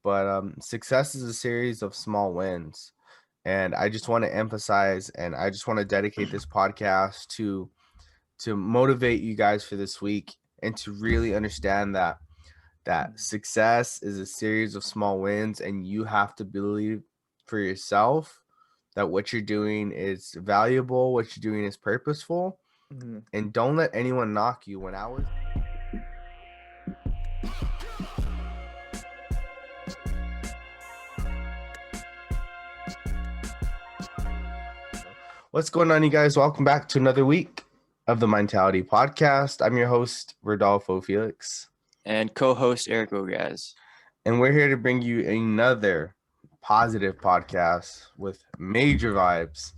but success is a series of small wins. And I just want to emphasize, and I just want to dedicate this podcast to motivate you guys for this week and to really understand that success is a series of small wins, and you have to believe for yourself that what you're doing is valuable, what you're doing is purposeful, and don't let anyone knock you. When I was What's going on, you guys? Welcome back to another week of the Mindtality podcast. I'm your host, Rodolfo Felix. And co-host Eric. And we're here to bring you another positive podcast with major vibes.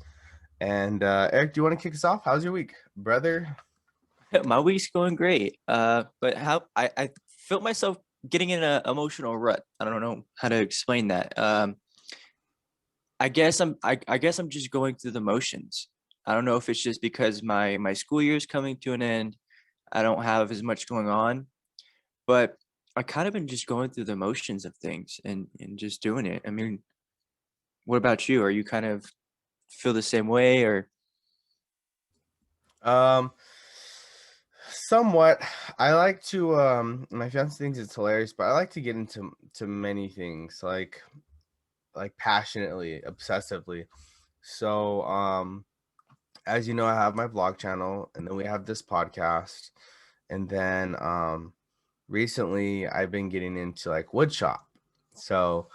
And Eric, do you want to kick us off? How's your week, brother? My week's going great. But how I felt myself getting in an emotional rut. I don't know how to explain that. I guess I'm just going through the motions. I don't know if it's just because my school year is coming to an end. I don't have as much going on, but I kind of been just going through the motions of things and just doing it. I mean, what about you? Are you kind of feel the same way or? Somewhat. I like to my fiance thinks it's hilarious, but I like to get into many things like passionately, obsessively. So as you know, I have my vlog channel, and then we have this podcast, and then recently I've been getting into like wood shop. So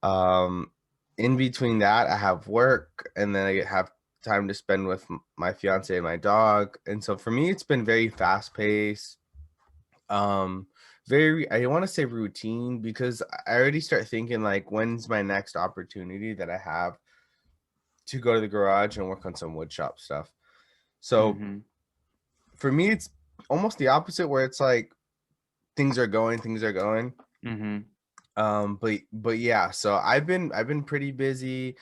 in between that, I have work, and then I have time to spend with my fiance and my dog. And so for me, it's been very fast paced. Very, I want to say routine, because I already start thinking like, when's my next opportunity that I have to go to the garage and work on some wood shop stuff. So for me, it's almost the opposite, where it's like things are going. But yeah, so I've been pretty busy.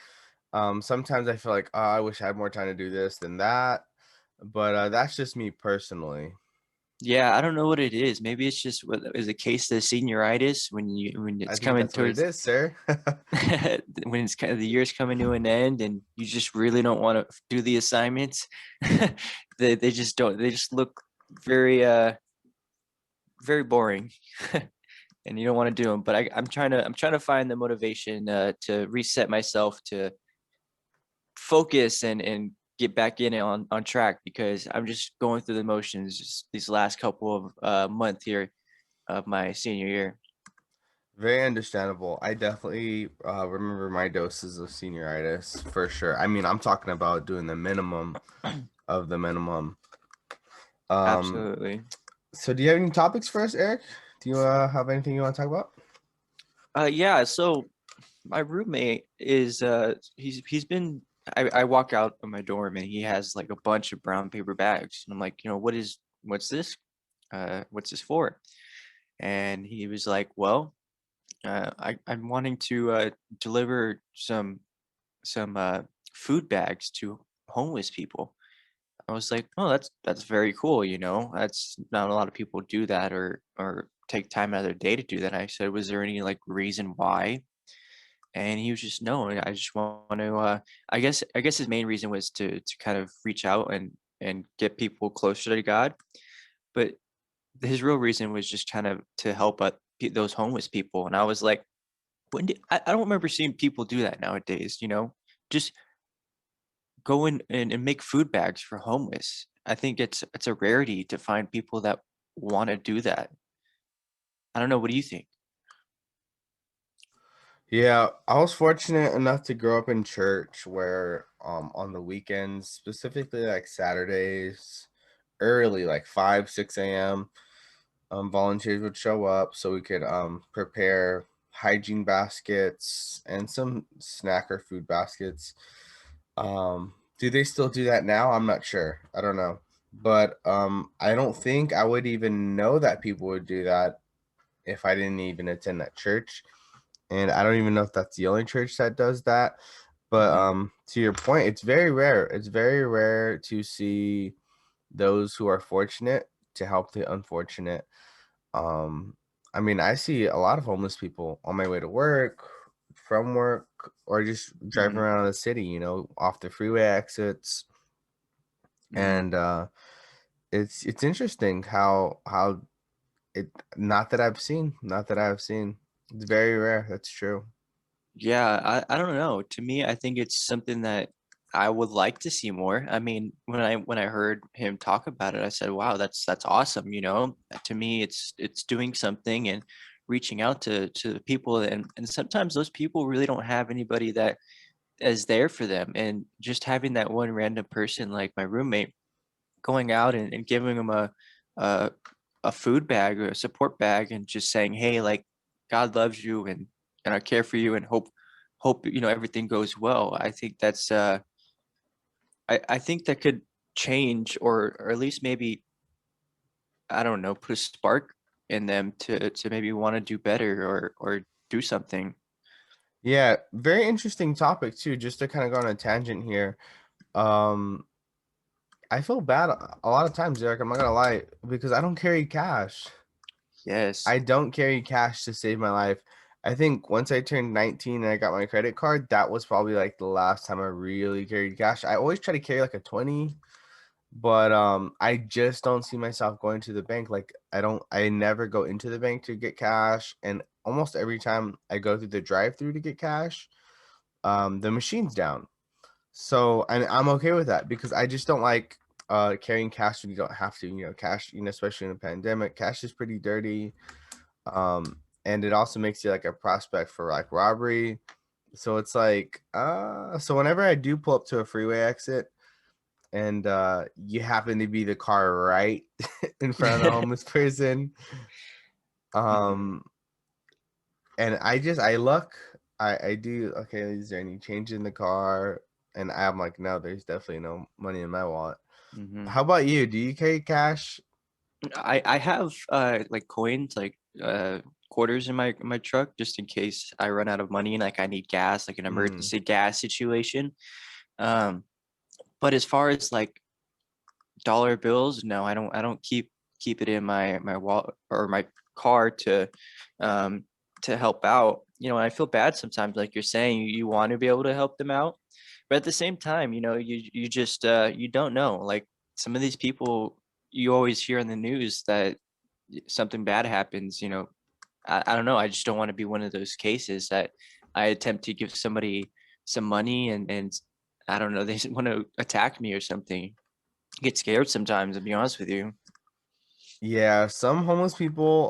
Sometimes I feel like, oh, I wish I had more time to do this than that, but that's just me personally. Yeah, I don't know what it is. Maybe it's just what is a case of senioritis when I it's think coming that's what it towards is, sir. when it's kind of the year's coming to an end and you just really don't want to do the assignments. They just don't. They just look very very boring, and you don't want to do them. But I'm trying to find the motivation to reset myself to focus and get back in it on track, because I'm just going through the motions just these last couple of months here of my senior year. Very understandable. I definitely remember my doses of senioritis for sure. I mean, I'm talking about doing the minimum of the minimum. Um, Absolutely. so do you have any topics for us, Eric? Do you have anything you want to talk about? Yeah, so my roommate is he's been I walk out of my dorm and he has like a bunch of brown paper bags, and I'm like, what's this? What's this for? And he was like, well, I'm wanting to deliver some food bags to homeless people. I was like, oh, that's very cool. That's not a lot of people do that or take time out of their day to do that. I said, was there any like reason why? And he was just, no, I just want to. I guess his main reason was to kind of reach out and get people closer to God, but his real reason was just kind of to help those homeless people. And I was like, I don't remember seeing people do that nowadays. Just go in and make food bags for homeless. I think it's a rarity to find people that want to do that. I don't know. What do you think? Yeah, I was fortunate enough to grow up in church where on the weekends, specifically like Saturdays, early, like 5, 6 a.m., volunteers would show up so we could prepare hygiene baskets and some snack or food baskets. Do they still do that now? I'm not sure. I don't know. But I don't think I would even know that people would do that if I didn't even attend that church. And I don't even know if that's the only church that does that. But Hmm. to your point, it's very rare. It's very rare to see those who are fortunate to help the unfortunate. Um, I mean, I see a lot of homeless people on my way to work, from work, or just driving Mhm, around the city, off the freeway exits. mhm. And it's interesting how it not that I've seen. It's very rare. That's true. Yeah, I don't know. To me, I think it's something that I would like to see more. I mean, when I heard him talk about it, I said, "Wow, that's awesome." To me, it's doing something and reaching out to the people, and sometimes those people really don't have anybody that is there for them, and just having that one random person like my roommate going out and giving them a a food bag or a support bag and just saying, "Hey, like God loves you and I care for you and hope everything goes well." I think that's I think that could change or at least maybe I don't know, put a spark in them to maybe want to do better or do something. Yeah, very interesting topic too. Just to kind of go on a tangent here. Um, I feel bad a lot of times, Eric. I'm not gonna lie, because I don't carry cash. Yes. I don't carry cash to save my life. I think once I turned 19 and I got my credit card, that was probably like the last time I really carried cash. I always try to carry like a 20, but I just don't see myself going to the bank. Like I never go into the bank to get cash, and almost every time I go through the drive-through to get cash, the machine's down. So, and I'm okay with that because I just don't like carrying cash when you don't have to. Cash, especially in a pandemic, cash is pretty dirty. And it also makes you like a prospect for like robbery. So it's like, so whenever I do pull up to a freeway exit and you happen to be the car right in front of the homeless person, Mhm. um, and I look, I do, okay, is there any change in the car? And I'm like, no, there's definitely no money in my wallet. Mhm. How about you? Do you carry cash? I have like coins like quarters in my truck just in case I run out of money and like I need gas, like an Mm. emergency gas situation. Um but as far as like dollar bills, no, I don't keep it in my wallet or my car um to help out. And I feel bad sometimes, like you're saying, you want to be able to help them out, but at the same time, you just you don't know. Like some of these people you always hear in the news that something bad happens, I don't know. I just don't want to be one of those cases that I attempt to give somebody some money and I don't know, they want to attack me or something. Get scared sometimes, to be honest with you. Yeah, some homeless people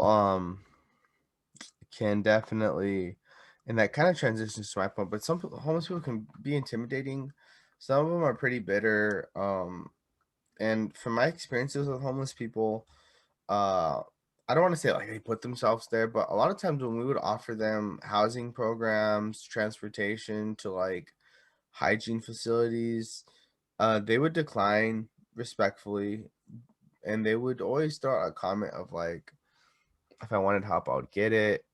can definitely, and that kind of transitions to my point, but homeless people can be intimidating. Some of them are pretty bitter. And from my experiences with homeless people, uh, I don't want to say like they put themselves there, but a lot of times when we would offer them housing programs, transportation to like hygiene facilities, they would decline respectfully, and they would always throw out a comment of like, if I wanted help, I would get it,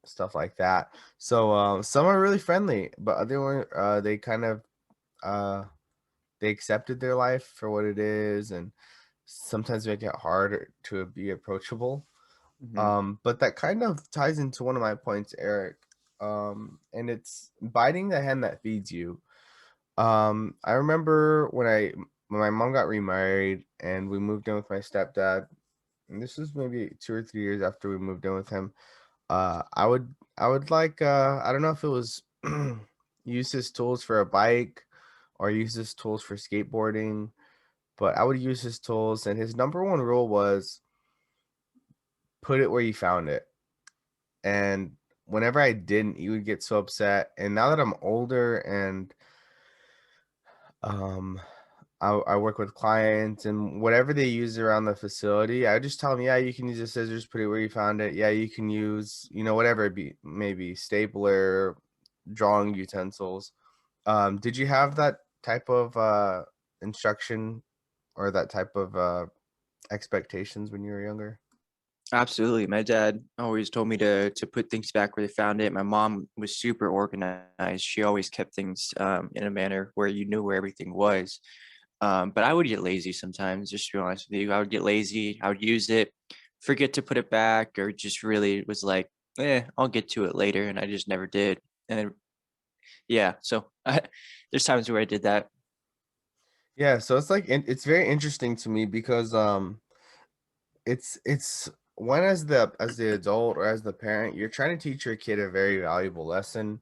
stuff like that. So some are really friendly, but other one they kind of uh they accepted their life for what it is, and sometimes make it harder to be approachable. Mhm. But that kind of ties into one of my points, Eric. And it's biting the hand that feeds you. I remember when my mom got remarried and we moved in with my stepdad, and this was maybe 2 or 3 years after we moved in with him. I would like I don't know if it was use his tools for a bike or use his tools for skateboarding, but I would use his tools, and his number one rule was put it where you found it. And whenever I didn't, he would get so upset. And now that I'm older and um I work with clients and whatever they use around the facility, I just tell them, yeah, you can use the scissors, put it where you found it. Yeah, you can use, whatever it be, maybe stapler, drawing utensils. Did you have that type of instruction or that type of expectations when you were younger? Absolutely. My dad always told me to put things back where they found it. My mom was super organized. She always kept things in a manner where you knew where everything was. But I would get lazy sometimes, just to be honest with you. I would get lazy. I would use it, forget to put it back, or just really was like, I'll get to it later, and I just never did. And then, yeah, so there's times where I did that. Yeah, so it's like it's very interesting to me because it's when as the adult or as the parent, you're trying to teach your kid a very valuable lesson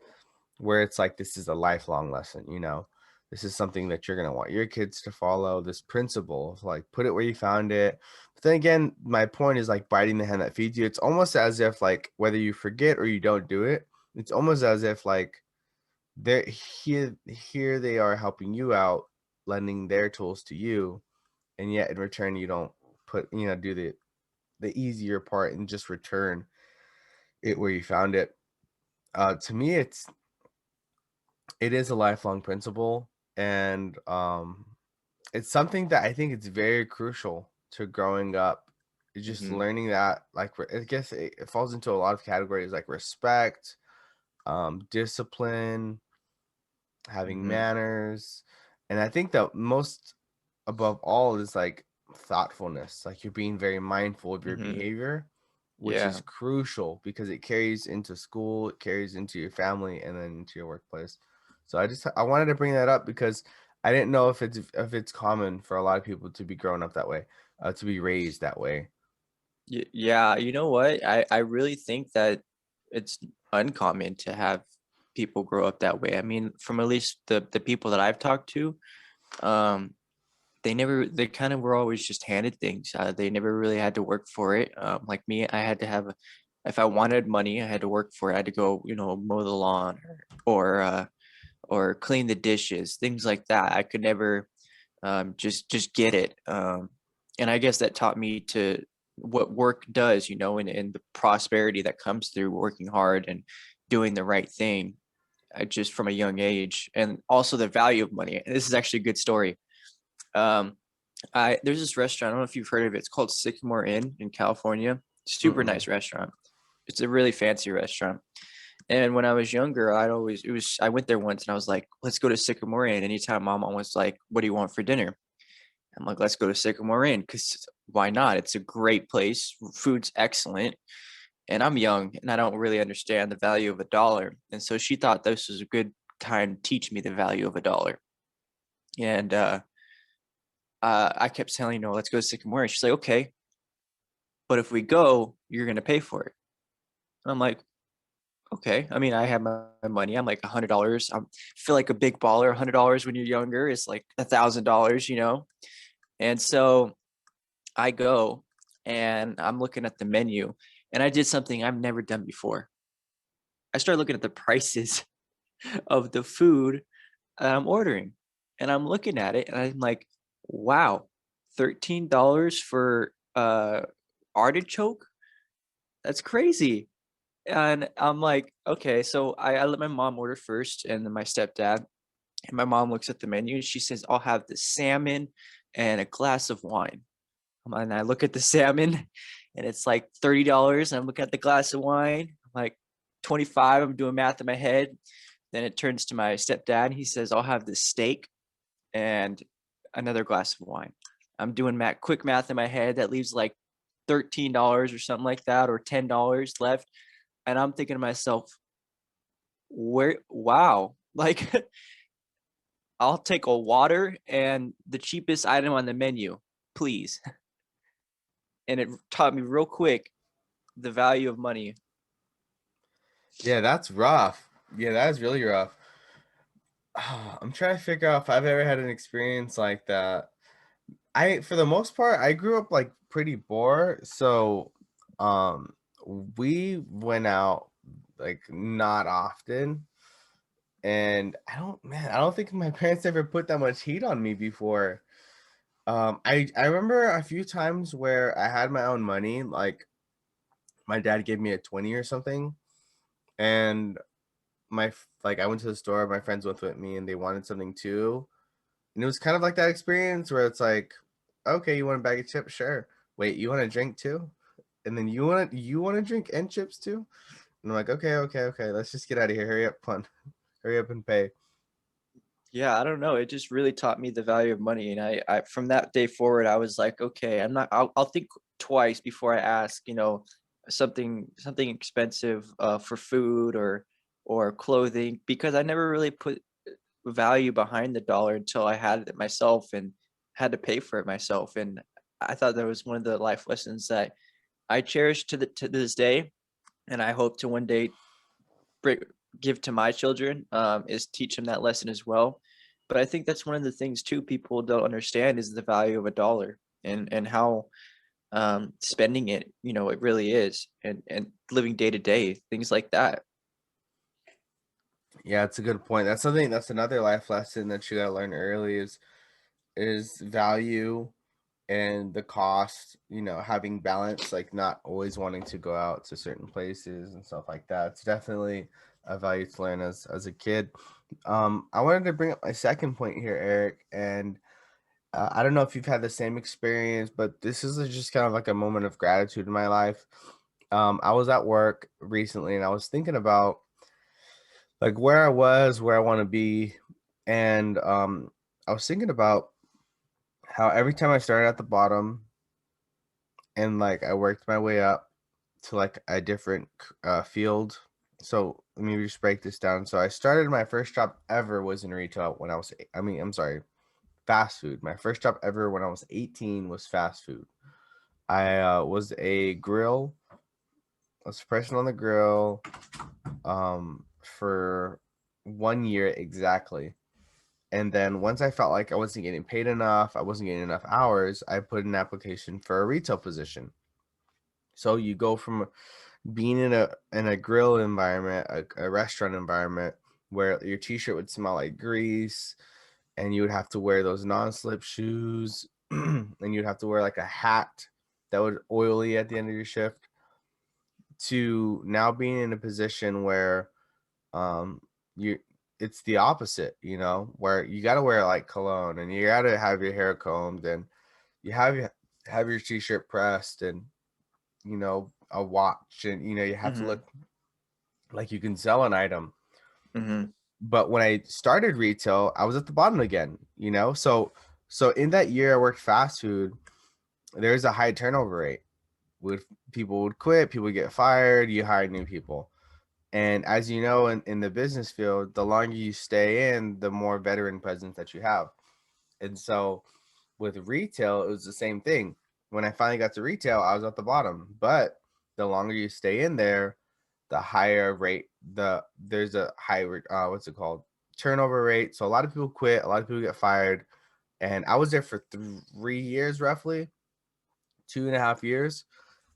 where it's like this is a lifelong lesson, you know. This is something that you're gonna want your kids to follow, this principle of like put it where you found it. But then again, my point is like biting the hand that feeds you. It's almost as if like whether you forget or you don't do it, it's almost as if like they're here they are helping you out, lending their tools to you, and yet in return you don't do the easier part and just return it where you found it. To me, it is a lifelong principle, and it's something that I think it's very crucial to growing up. Just Hmm. learning that, like, I guess it falls into a lot of categories like respect, discipline, having Hmm. manners, and I think that most above all is like thoughtfulness. Like you're being very mindful of your Hmm. behavior, which is Yeah. crucial because it carries into school, it carries into your family, and then into your workplace. So I wanted to bring that up because I didn't know if it's common for a lot of people to be grown up that way, to be raised that way. Yeah, you know what? I really think that it's uncommon to have people grow up that way. I mean, from at least the people that I've talked to, um, they kind of were always just handed things. They never really had to work for it. Like me, I had to have, if I wanted money, I had to work for it. I had to go, mow the lawn, or clean the dishes, things like that. I could never just get it. And I guess that taught me to what work does, and the prosperity that comes through working hard and doing the right thing, just from a young age, and also the value of money. And this is actually a good story. Um, I There's this restaurant. I don't know if you've heard of it. It's called Sycamore Inn in California. Super Mm-mm. nice restaurant. It's a really fancy restaurant. And when I was younger, I went there once and I was like, let's go to Sycamore Inn. Anytime my mom was like, what do you want for dinner? I'm like, let's go to Sycamore Inn, because why not? It's a great place. Food's excellent. And I'm young and I don't really understand the value of a dollar. And so she thought this was a good time to teach me the value of a dollar. And I kept telling, let's go to Sycamore Inn. She's like, okay, but if we go, you're going to pay for it. And I'm like, okay. I mean, I have my money. I'm like $100. I feel like a big baller. $100 when you're younger is like $1,000. And so I go and I'm looking at the menu, and I did something I've never done before. I started looking at the prices of the food that I'm ordering, and I'm looking at it and I'm like, wow, $13 for artichoke? That's crazy. And I'm like, okay, so I let my mom order first and then my stepdad. And my mom looks at the menu and she says, I'll have the salmon and a glass of wine. And I look at the salmon and it's like $30. And I'm looking at the glass of wine, I'm like 25. I'm doing math in my head. Then it turns to my stepdad. He says, I'll have the steak and another glass of wine. I'm doing quick math in my head. That leaves like $13 or something like that, or $10 left. And I'm thinking to myself, wow, like I'll take a water and the cheapest item on the menu, please. And it taught me real quick the value of money. Yeah, that's rough. Yeah, that is really rough. I'm trying to figure out if I've ever had an experience like that. For the most part, I grew up like pretty poor, so um, we went out like not often, and I don't think my parents ever put that much heat on me before. I remember a few times where I had my own money, like my dad gave me a 20 or something, and like I went to the store, my friends went with me, and they wanted something too. And it was kind of like that experience where it's like, okay, you want a bag of chips? Sure. Wait, you want a drink too? And then you want to drink and chips too? And I'm like, okay, okay, okay. Let's just get out of here. Hurry up, pun. Hurry up and pay. Yeah, I don't know. It just really taught me the value of money. And I from that day forward, I was like, okay, I'll think twice before I ask, something expensive for food or clothing, because I never really put value behind the dollar until I had it myself and had to pay for it myself. And I thought that was one of the life lessons that I cherish to this day, and I hope to one day bring give to my children, is teach them that lesson as well. But I think that's one of the things too people don't understand is the value of a dollar and how spending it, it really is, and living day to day, things like that. Yeah, it's a good point. That's another life lesson that you gotta learn early is value and the cost, having balance, like not always wanting to go out to certain places and stuff like that. It's definitely a value to learn as a kid. I wanted to bring up my second point here, Eric, and I don't know if you've had the same experience, but this is just kind of like a moment of gratitude in my life. I was at work recently and I was thinking about like where I was, where I want to be, and I was thinking about how every time I started at the bottom and like I worked my way up to like a different field. So let me just break this down. So I started my first job ever was in retail when I was, I'm sorry, fast food. My first job ever when I was 18 was fast food. I was a grill, was a person on the grill for 1 year exactly. And then once I felt like I wasn't getting paid enough, I wasn't getting enough hours, I put an application for a retail position. So you go from being in a grill environment, a restaurant environment where your t-shirt would smell like grease and you would have to wear those non-slip shoes and you'd have to wear like a hat that would oily at the end of your shift, to now being in a position where um you it's the opposite, where you got to wear like cologne and you got to have your hair combed and you have your t-shirt pressed and a watch and you have to Mhm, look like you can sell an item. mhm, But when I started retail, I was at the bottom again. So in that year I worked fast food, there's a high turnover rate. Would People would quit, people would get fired, you hire new people. And as you know, in the business field, the longer you stay in, the more veteran presence that you have. And so with retail, it was the same thing. When I finally got to retail, I was at the bottom. But the longer you stay in there, the higher rate, there's a high what's it called? Turnover rate. So a lot of people quit, a lot of people get fired. And I was there for 3 years roughly, 2.5 years.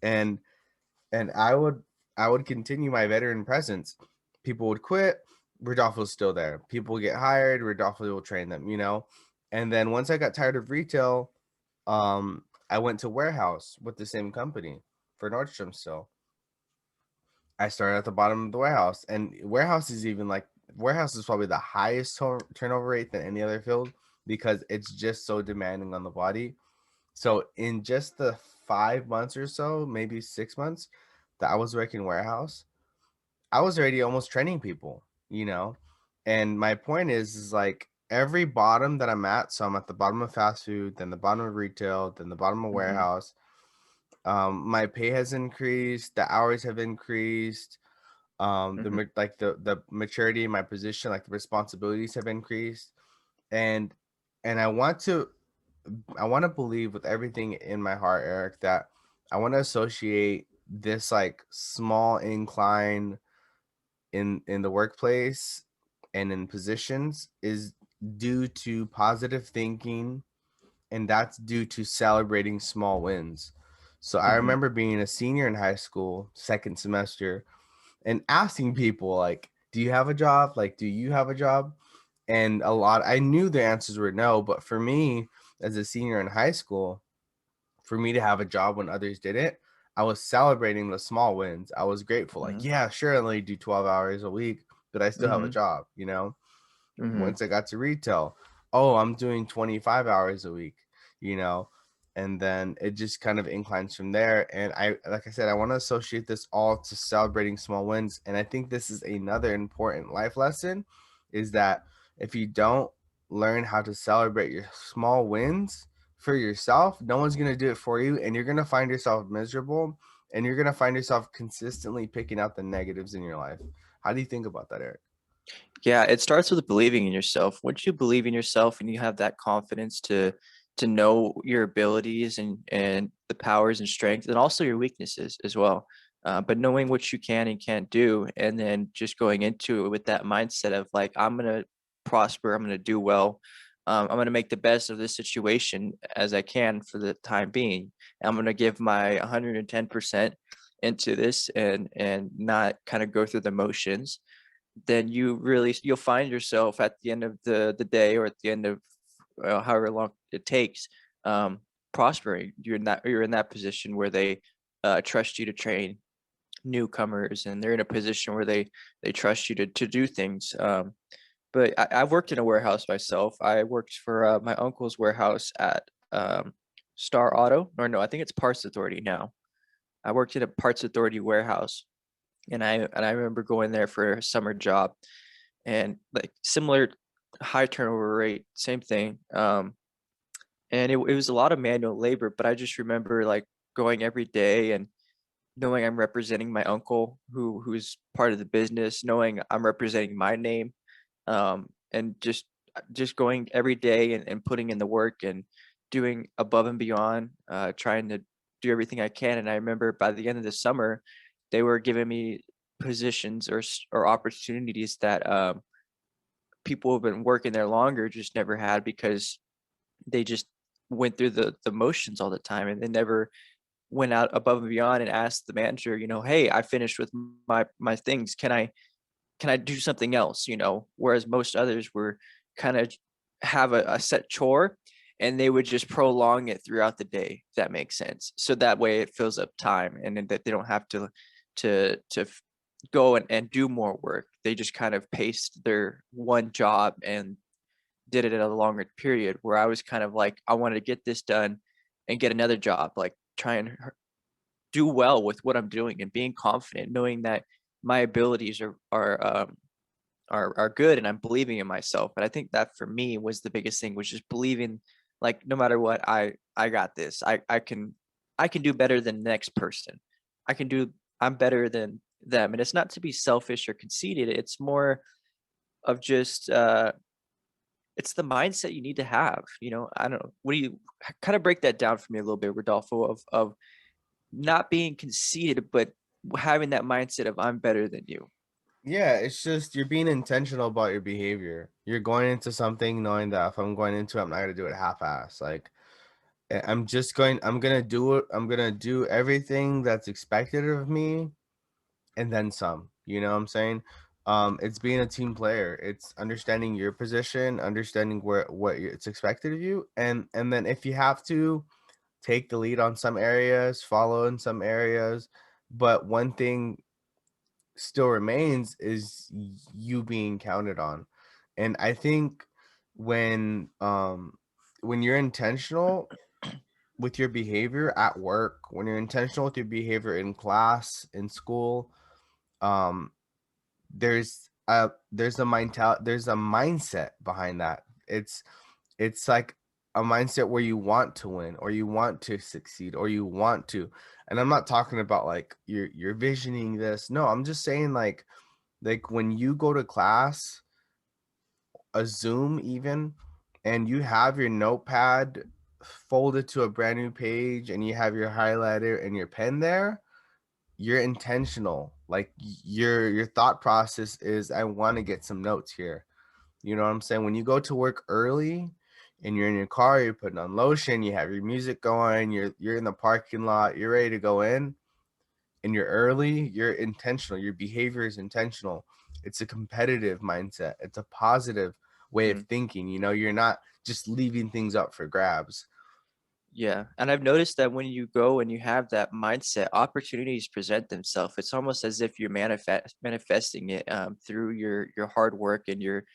And and I would continue my veteran presence. People would quit, Rodolfo's still there. People would get hired, Rodolfo will train them. And then once I got tired of retail, I went to warehouse with the same company for Nordstrom still. I started at the bottom of the warehouse, and warehouse is probably the highest turnover rate than any other field because it's just so demanding on the body. So in just the 5 months or so, maybe 6 months that I was working warehouse, I was already almost training people. And my point is like every bottom that I'm at, so I'm at the bottom of fast food, then the bottom of retail, then the bottom of mhm, warehouse. My pay has increased, the hours have increased, mhm, the maturity in my position, like the responsibilities have increased, and and I want to believe with everything in my heart, Eric, that I want to associate this like small incline in the workplace and in positions is due to positive thinking, and that's due to celebrating small wins. So I mhm, remember being a senior in high school, second semester, and asking people like, "Do you have a job? Like, do you have a job?" And I knew the answers were no, but for me as a senior in high school, for me to have a job when others didn't, I was celebrating the small wins. I was grateful. Like, mhm, yeah, sure, I only do 12 hours a week, but I still have a mhm, job. mhm, Once I got to retail, oh, I'm doing 25 hours a week, you know, and then it just kind of inclines from there. And like I said, I want to associate this all to celebrating small wins. And I think this is another important life lesson is that if you don't learn how to celebrate your small wins, for yourself, no one's going to do it for you, and you're going to find yourself miserable, and you're going to find yourself consistently picking out the negatives in your life. How do you think about that, Eric? Yeah, it starts with believing in yourself. Once you believe in yourself and you have that confidence to know your abilities and the powers and strengths and also your weaknesses as well. But knowing what you can and can't do, and then just going into it with that mindset of like, I'm gonna prosper, I'm gonna do well, I'm gonna make the best of this situation as I can for the time being. I'm gonna give my 110% into this and not kind of go through the motions. Then you'll find yourself at the end of the day, or at the end of however long it takes, um, prospering. You're in that position where they trust you to train newcomers, and they're in a position where they trust you to do things. But I've worked in a warehouse myself. I worked for my uncle's warehouse at Star Auto, or no, I think it's Parts Authority now. I worked in a Parts Authority warehouse, and I remember going there for a summer job, and like similar high turnover rate, same thing. And it was a lot of manual labor, but I just remember like going every day and knowing I'm representing my uncle who's part of the business, knowing I'm representing my name, and just going every day and putting in the work and doing above and beyond, trying to do everything I can. And I remember by the end of the summer, they were giving me positions or opportunities that people who've been working there longer just never had, because they just went through the motions all the time, and they never went out above and beyond and asked the manager, "Hey, I finished with my things. Can I do something else?" Whereas most others were kind of have a set chore, and they would just prolong it throughout the day, if that makes sense. So that way it fills up time, and then that they don't have to go and do more work. They just kind of paced their one job and did it at a longer period, where I was kind of like, I wanted to get this done and get another job, like try and do well with what I'm doing and being confident, knowing that my abilities are good, and I'm believing in myself. But I think that for me was the biggest thing, was just believing, like, no matter what, I got this. I can do better than the next person. I can do I'm better than them. And it's not to be selfish or conceited. It's more of just it's the mindset you need to have. I don't know. What do you kind of break that down for me a little bit, Rodolfo, of not being conceited, but having that mindset of I'm better than you. Yeah, it's just you're being intentional about your behavior. You're going into something knowing that if I'm going into it, I'm not gonna do it half-ass. Like I'm gonna do it. I'm gonna do everything that's expected of me and then some. You know what I'm saying? It's being a team player. It's understanding your position, understanding it's expected of you, and then if you have to take the lead on some areas, follow in some areas. But one thing still remains is you being counted on. And I think when um when you're intentional with your behavior at work, when you're intentional with your behavior in class, in school, um there's a mindset behind that. It's like a mindset where you want to win, or you want to succeed, or you want to. And I'm not talking about like you're visioning this. No, I'm just saying like when you go to class, a Zoom even, and you have your notepad folded to a brand new page, and you have your highlighter and your pen there, you're intentional. Like your thought process is, I want to get some notes here. You know what I'm saying? When you go to work early and you're in your car, you're putting on lotion, you have your music going, you're in the parking lot, you're ready to go in, and you're early, you're intentional. Your behavior is intentional. It's a competitive mindset. It's a positive way of Mhm. thinking. You're not just leaving things up for grabs. Yeah, and I've noticed that when you go and you have that mindset, opportunities present themselves. It's almost as if you're manifesting it through your hard work and your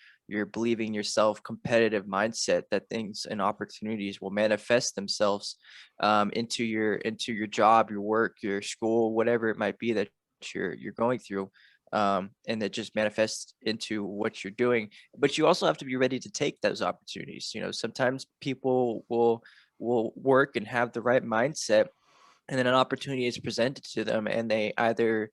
believing yourself competitive mindset, that things and opportunities will manifest themselves into your job, your work, your school, whatever it might be that you're going through. And that just manifests into what you're doing. But you also have to be ready to take those opportunities. Sometimes people will will work and have the right mindset, and then an opportunity is presented to them and they either,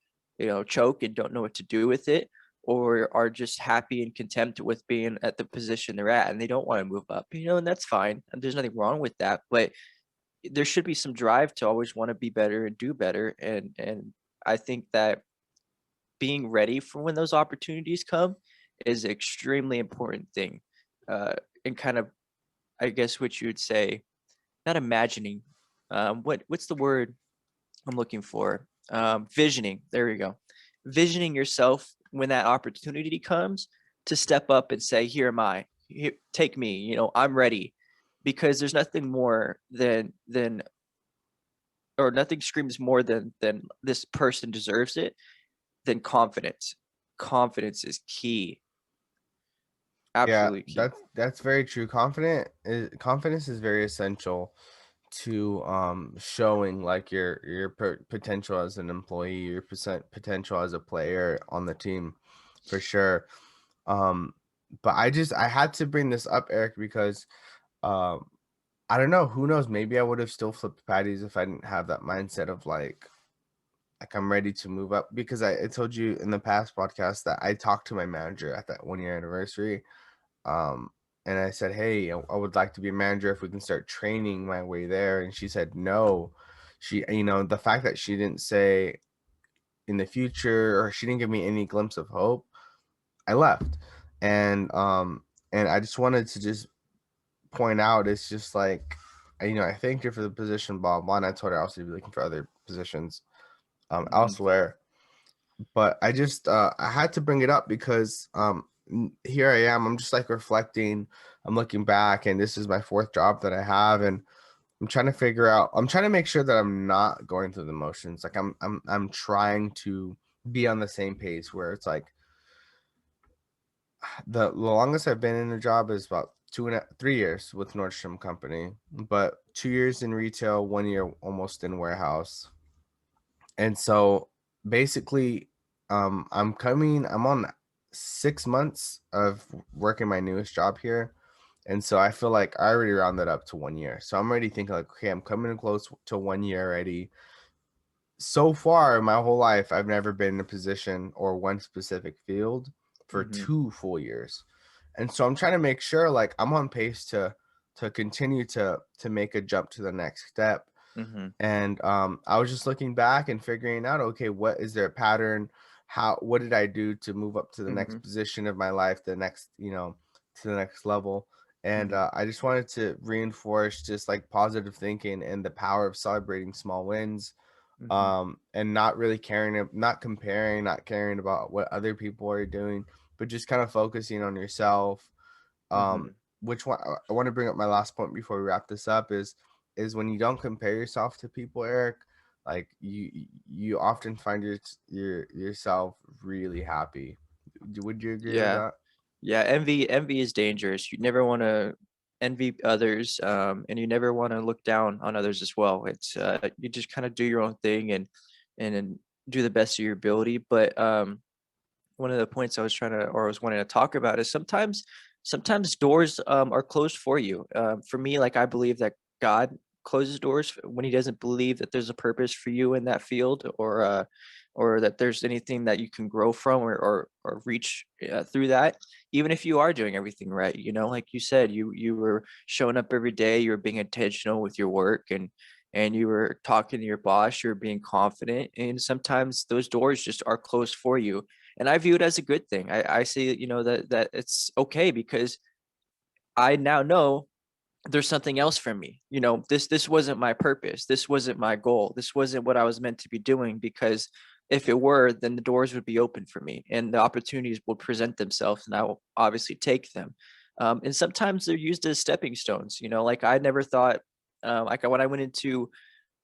choke and don't know what to do with it, or are just happy and content with being at the position they're at and they don't want to move up, and that's fine. And there's nothing wrong with that, but there should be some drive to always want to be better and do better. And I think that being ready for when those opportunities come is an extremely important thing. And kind of, I guess what you would say, not imagining, what's the word I'm looking for? Visioning. There you go. Visioning yourself when that opportunity comes to step up and say, "Here am I. Here, take me. I'm ready." Because there's nothing more than or nothing screams more than this person deserves it than confidence. Confidence is key. Yeah, Absolutely key. that's very true. Confidence is very essential to showing like your potential as an employee, your potential as a player on the team, for sure. Um, but I had to bring this up, Eric, because um I don't know, who knows, maybe I would have still flipped patties if I didn't have that mindset of like I'm ready to move up, because I told you in the past podcast that I talked to my manager at that 1 year anniversary. um, and I said, "Hey, I would like to be a manager if we can start training my way there." And she said, "No." The fact that she didn't say in the future, or she didn't give me any glimpse of hope, I left. And I just wanted to just point out, it's just like, I thanked her for the position, blah, blah, and I told her I was to be looking for other positions Hmm. elsewhere. But I had to bring it up because here I am. I'm just like reflecting. I'm looking back, and this is my fourth job that I have, and I'm trying to figure out. I'm trying to make sure that I'm not going through the motions. Like I'm trying to be on the same pace where it's like the longest I've been in a job is about 3 years with Nordstrom Company, but 2 years in retail, 1 year almost in warehouse. And so basically, I'm on 6 months of working my newest job here. And so I feel like I already rounded up to 1 year. So I'm already thinking like, okay, I'm coming close to 1 year already. So far, my whole life, I've never been in a position or one specific field for Hmm. 2 full years. And so I'm trying to make sure like I'm on pace to continue to make a jump to the next step. Hmm. And I was just looking back and figuring out, okay, what is there a pattern? What did I do to move up to the next Hmm. position of my life, to the next level? And Hmm. I just wanted to reinforce just like positive thinking and the power of celebrating small wins, Hmm. and not really caring, not comparing, not caring about what other people are doing, but just kind of focusing on yourself. um Hmm. which one I want to bring up, my last point before we wrap this up, is when you don't compare yourself to people, Eric, like you often find yourself really happy. Would you agree with Yeah. that? Yeah, envy is dangerous. You never want to envy others, and you never want to look down on others as well. It's you just kind of do your own thing and then do the best of your ability. But one of the points I was trying to or I was wanting to talk about is sometimes doors are closed for you. For me, like I believe that God closes doors when He doesn't believe that there's a purpose for you in that field, or that there's anything that you can grow from or reach through that. Even if you are doing everything right, like you said, you were showing up every day, you were being intentional with your work, and you were talking to your boss, you were being confident, and sometimes those doors just are closed for you, and I view it as a good thing. I see, that it's okay because I now know there's something else for me. This wasn't my purpose. This wasn't my goal. This wasn't what I was meant to be doing, because if it were, then the doors would be open for me and the opportunities will present themselves and I will obviously take them. And sometimes they're used as stepping stones, like I never thought, like when I went into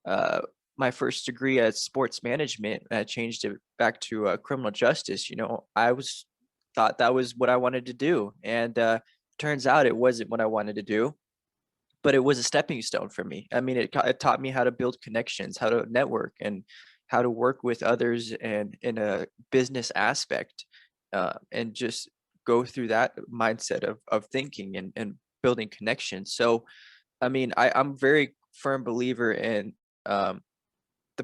uh, my first degree at sports management, I changed it back to criminal justice. I was thought that was what I wanted to do, and turns out it wasn't what I wanted to do, but it was a stepping stone for me. I mean, it taught me how to build connections, how to network, and how to work with others, and in a business aspect, and just go through that mindset of thinking and building connections. So I mean, I'm very firm believer in um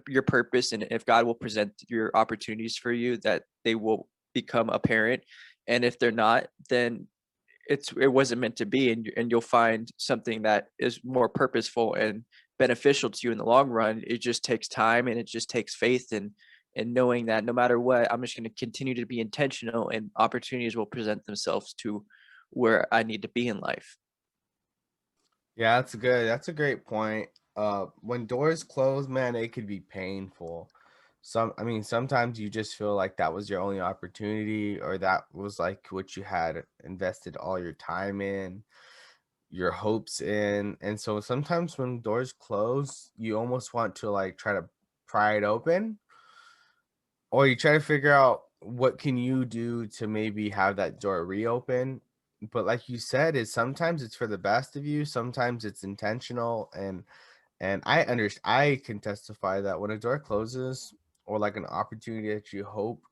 your purpose, and if God will present your opportunities for you, that they will become apparent. And if they're not, then it wasn't meant to be, and you'll find something that is more purposeful and beneficial to you in the long run. It just takes time, and it just takes faith, and knowing that no matter what, I'm just going to continue to be intentional, and opportunities will present themselves to where I need to be in life. Yeah, that's good. That's a great point. When doors close, man, it could be painful. I mean, sometimes you just feel like that was your only opportunity, or that was like what you had invested all your time in, your hopes in. And so sometimes when doors close, you almost want to like try to pry it open, or you try to figure out what can you do to maybe have that door reopen. But like you said, is sometimes it's for the best of you, sometimes it's intentional. And I can testify that when a door closes, or like an opportunity that you hoped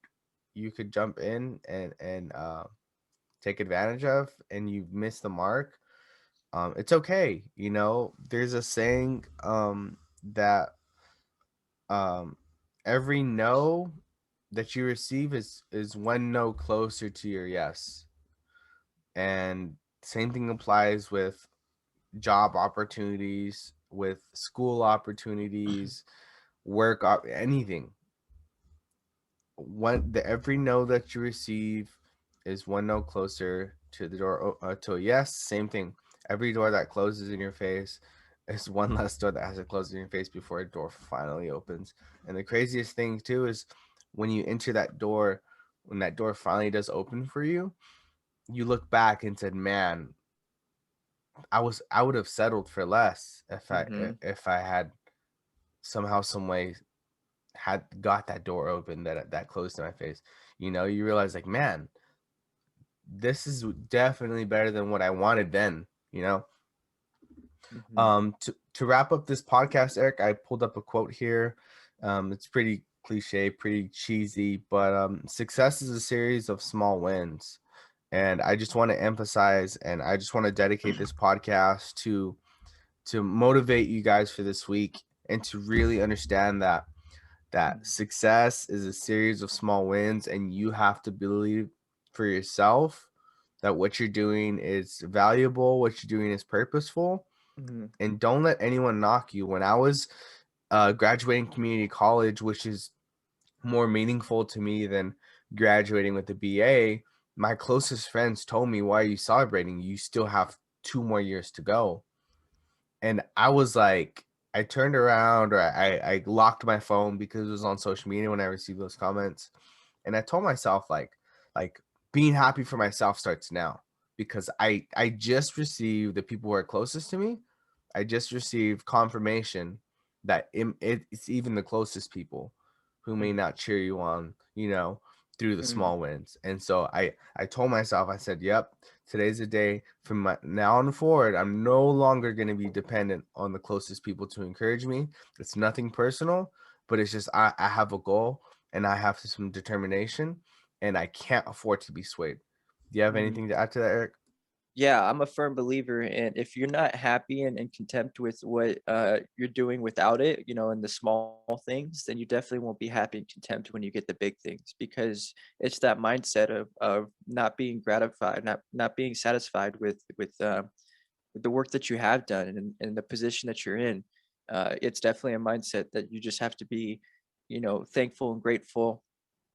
you could jump in and take advantage of, and you've missed the mark, it's okay. There's a saying that um every no that you receive is one no closer to your yes. And same thing applies with job opportunities, with school opportunities, anything. Every no that you receive is one no closer to the door, to a yes. Same thing. Every door that closes in your face is one less door that has to close in your face before a door finally opens. And the craziest thing too is when you enter that door, when that door finally does open for you, you look back and said, "Man, I would have settled for less Hmm. if I had somehow, some way, had got that door open that closed in my face." You realize like, man, this is definitely better than what I wanted then. you know Hmm. to wrap up this podcast, Eric, I pulled up a quote here. It's pretty cliche, pretty cheesy, but success is a series of small wins. And I just want to emphasize, and I just want to dedicate this podcast to motivate you guys for this week, and to really understand that success is a series of small wins, and you have to believe for yourself that what you're doing is valuable, what you're doing is purposeful, Hmm. and don't let anyone knock you. When I was graduating community college, which is more meaningful to me than graduating with a BA, my closest friends told me, "Why are you celebrating? You still have 2 more years to go." And I was like, I turned around, or I locked my phone because it was on social media when I received those comments. And I told myself, like being happy for myself starts now, because I just received, the people who are closest to me, I just received confirmation that it's even the closest people who may not cheer you on, through the Hmm. small wins. And so I told myself, I said, "Yep, today's the day. From now on forward, I'm no longer going to be dependent on the closest people to encourage me." It's nothing personal, but it's just I have a goal, and I have some determination, and I can't afford to be swayed. Do you have Hmm. anything to add to that, Eric? Yeah, I'm a firm believer in, if you're not happy and content with what you're doing without it, in the small things, then you definitely won't be happy and content when you get the big things, because it's that mindset of not being gratified, not being satisfied with the work that you have done, and the position that you're in. It's definitely a mindset that you just have to be, thankful and grateful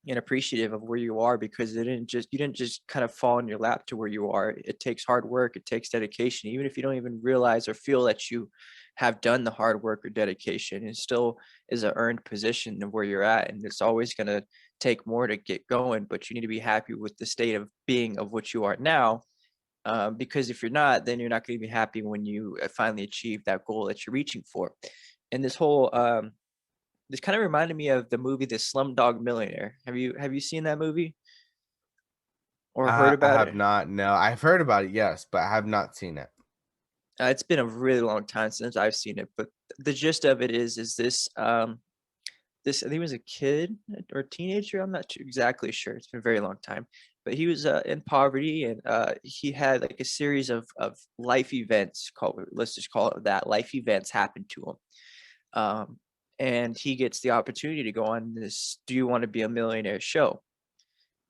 and appreciative of where you are, because you didn't just kind of fall in your lap to where you are. It takes hard work, it takes dedication. Even if you don't even realize or feel that you have done the hard work or dedication, it still is a earned position of where you're at, and it's always going to take more to get going. But you need to be happy with the state of being of what you are now, because if you're not, then you're not going to be happy when you finally achieve that goal that you're reaching for. And this kind of reminded me of the movie The Slumdog Millionaire. Have you seen that movie or heard I about have it? not. No, I've heard about it, yes, but I have not seen it. It's been a really long time since I've seen it, but the gist of it is this, I think it was a kid or teenager. I'm not exactly sure. It's been a very long time. but he was in poverty, and he had like a series of life events, let's just call it that, life events happened to him. And he gets the opportunity to go on this "Do You Want to Be a Millionaire" show.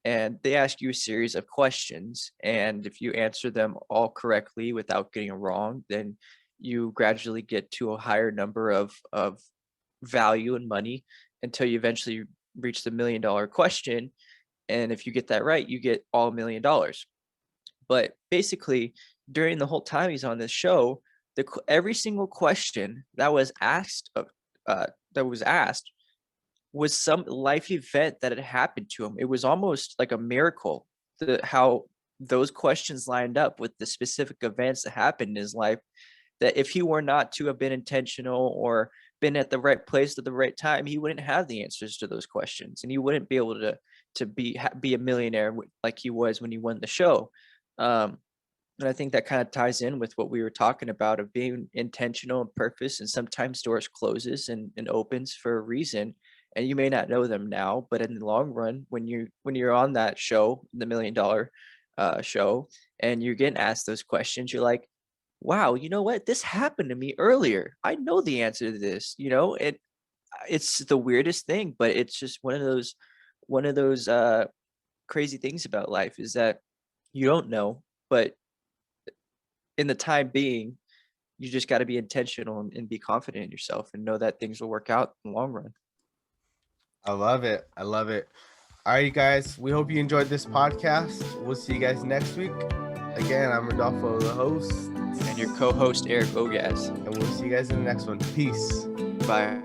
And they ask you a series of questions, and if you answer them all correctly without getting it wrong, then you gradually get to a higher number of value and money until you eventually reach the $1 million question. And if you get that right, you get all $1 million. But basically, during the whole time he's on this show, every single question that was asked uh, was some life event that had happened to him. It was almost like a miracle, how those questions lined up with the specific events that happened in his life, that if he were not to have been intentional or been at the right place at the right time, he wouldn't have the answers to those questions, and he wouldn't be able to be a millionaire like he was when he won the show. Um, and I think that kind of ties in with what we were talking about of being intentional and purpose. And sometimes doors closes and opens for a reason, and you may not know them now, but in the long run, when you're on that show, the $1 million show, and you're getting asked those questions, you're like, wow, you know what? This happened to me earlier. I know the answer to this. It's the weirdest thing, but it's just one of those crazy things about life is that you don't know, but in the time being, you just got to be intentional and be confident in yourself and know that things will work out in the long run. I love it. I love it. All right, you guys. We hope you enjoyed this podcast. We'll see you guys next week. Again, I'm Rodolfo, the host, And your co-host Eric Ogaz. and we'll see you guys in the next one. Peace. Bye.